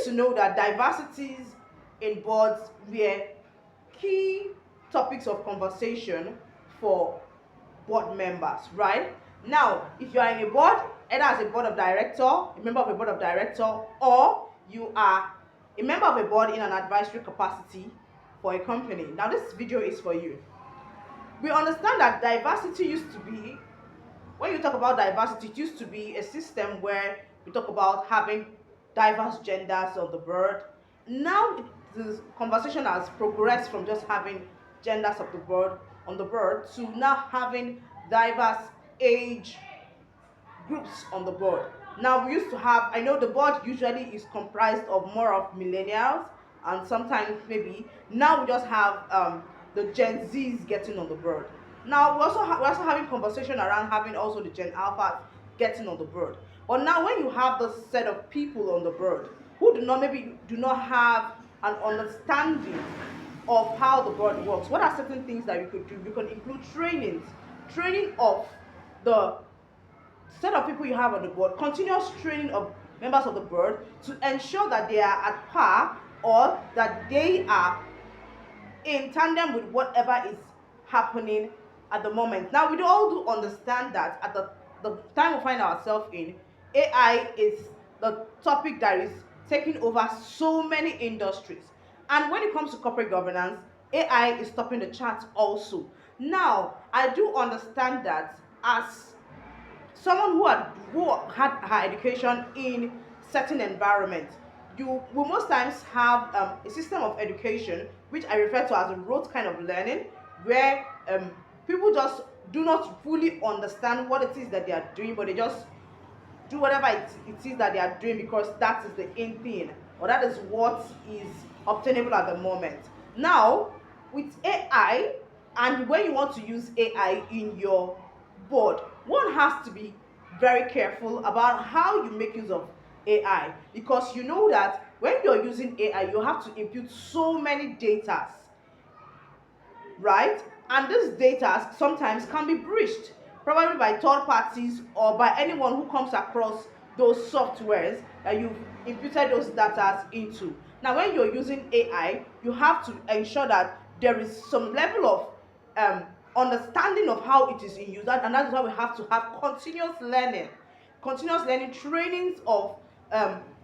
used to know that diversities in boards were key topics of conversation for board members, right? Now, if you are in a board, either as a board of director, a member of a board of director, or you are a member of a board in an advisory capacity for a company. Now, this video is for you. We understand that diversity used to be, when you talk about diversity, it used to be a system where we talk about having diverse genders on the board. Now the conversation has progressed from just having genders of the board on the board to now having diverse age groups on the board. Now we used to have, I know the board usually is comprised of more of millennials and sometimes maybe now we just have the Gen Zs getting on the board. Now we're also having conversation around having also the Gen Alpha getting on the board. But now when you have this set of people on the board who do not have an understanding of how the board works, what are certain things that you could do? You can include training of the set of people you have on the board, continuous training of members of the board to ensure that they are at par or that they are in tandem with whatever is happening at the moment. Now, we all do understand that at the time we find ourselves in, AI is the topic that is taking over so many industries. And when it comes to corporate governance, AI is topping the charts also. Now, I do understand that as someone who had her education in certain environments, you will most times have a system of education which I refer to as a rote kind of learning, where people just do not fully understand what it is that they are doing, but they just do whatever it is that they are doing because that is the in thing, or that is what is obtainable at the moment. Now, with AI, and when you want to use AI in your board, one has to be very careful about how you make use of AI, because you know that when you're using AI, you have to input so many data, right? And this data sometimes can be breached, probably by third parties or by anyone who comes across those softwares that you've imputed those data into. Now, when you're using AI, you have to ensure that there is some level of understanding of how it is in use, and that is why we have to have continuous learning trainings of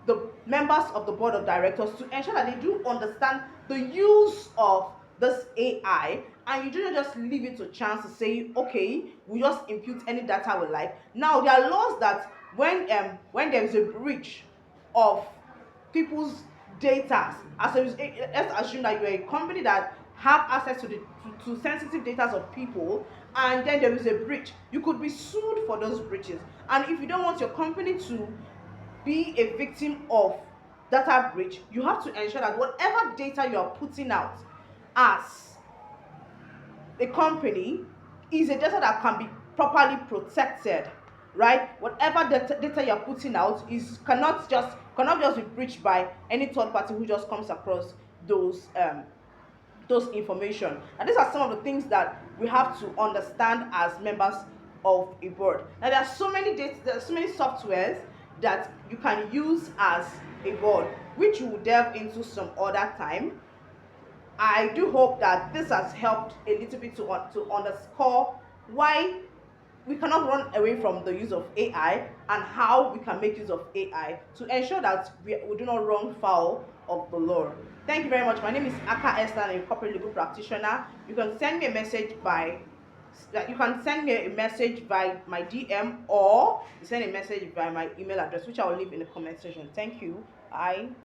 the members of the board of directors to ensure that they do understand the use of this AI, and you do not just leave it to chance to say, okay, we just impute any data we like. Now, there are laws that when there is a breach of people's data, let's assume that you're a company that have access to sensitive data of people, and then there is a breach, you could be sued for those breaches. And if you don't want your company to be a victim of data breach, you have to ensure that whatever data you are putting out as a company is a data that can be properly protected, right? Whatever data you're putting out cannot just be breached by any third party who just comes across those information. And these are some of the things that we have to understand as members of a board. Now, there are so many softwares that you can use as a board, which we will delve into some other time. I do hope that this has helped a little bit to underscore why we cannot run away from the use of AI and how we can make use of AI to ensure that we do not run foul of the law. Thank you very much. My name is Aka Esther, I'm a corporate legal practitioner. You can send me a message by my DM, or you send a message by my email address, which I will leave in the comment section. Thank you. Bye.